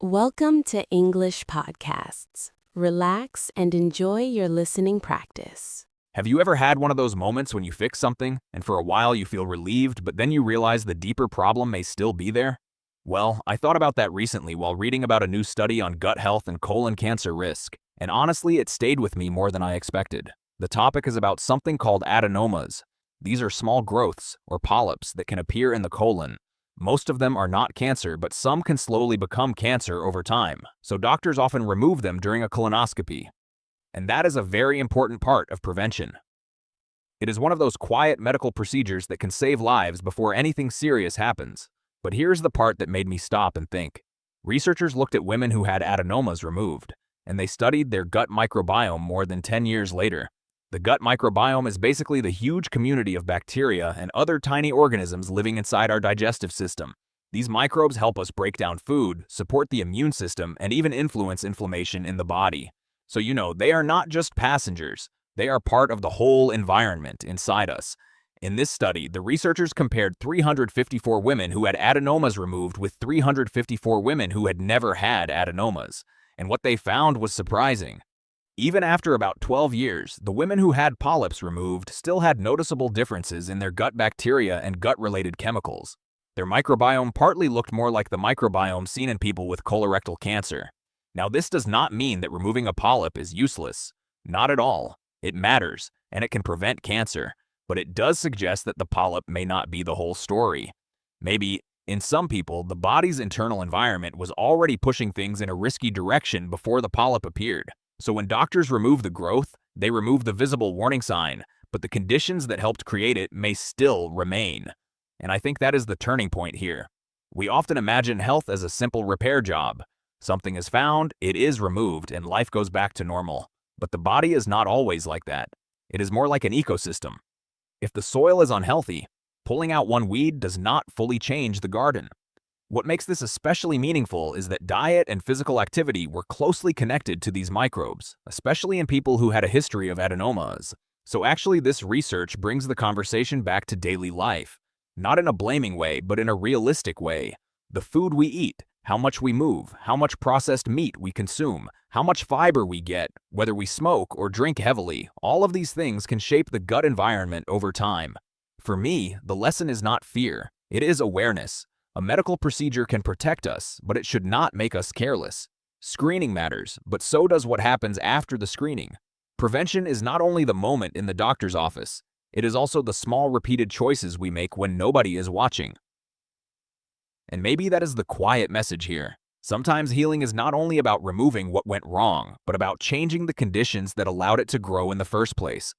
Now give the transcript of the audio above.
Welcome to English Podcasts. Relax and enjoy your listening practice. Have you ever had one of those moments when you fix something, and for a while you feel relieved, but then you realize the deeper problem may still be there? Well, I thought about that recently while reading about a new study on gut health and colon cancer risk, and honestly, it stayed with me more than I expected. The topic is about something called adenomas. These are small growths, or polyps, that can appear in the colon. Most of them are not cancer, but some can slowly become cancer over time, so doctors often remove them during a colonoscopy. And that is a very important part of prevention. It is one of those quiet medical procedures that can save lives before anything serious happens. But here's the part that made me stop and think. Researchers looked at women who had adenomas removed, and they studied their gut microbiome more than 10 years later. The gut microbiome is basically the huge community of bacteria and other tiny organisms living inside our digestive system. These microbes help us break down food, support the immune system, and even influence inflammation in the body. So they are not just passengers. They are part of the whole environment inside us. In this study, the researchers compared 354 women who had adenomas removed with 354 women who had never had adenomas. And what they found was surprising. Even after about 12 years, the women who had polyps removed still had noticeable differences in their gut bacteria and gut-related chemicals. Their microbiome partly looked more like the microbiome seen in people with colorectal cancer. Now, this does not mean that removing a polyp is useless. Not at all. It matters, and it can prevent cancer. But it does suggest that the polyp may not be the whole story. Maybe, in some people, the body's internal environment was already pushing things in a risky direction before the polyp appeared. So when doctors remove the growth, they remove the visible warning sign, but the conditions that helped create it may still remain. And I think that is the turning point here. We often imagine health as a simple repair job. Something is found, it is removed, and life goes back to normal. But the body is not always like that. It is more like an ecosystem. If the soil is unhealthy, pulling out one weed does not fully change the garden. What makes this especially meaningful is that diet and physical activity were closely connected to these microbes, especially in people who had a history of adenomas. So actually, this research brings the conversation back to daily life. Not in a blaming way, but in a realistic way. The food we eat, how much we move, how much processed meat we consume, how much fiber we get, whether we smoke or drink heavily, all of these things can shape the gut environment over time. For me, the lesson is not fear, it is awareness. A medical procedure can protect us, but it should not make us careless. Screening matters, but so does what happens after the screening. Prevention is not only the moment in the doctor's office, it is also the small repeated choices we make when nobody is watching. And maybe that is the quiet message here. Sometimes healing is not only about removing what went wrong, but about changing the conditions that allowed it to grow in the first place.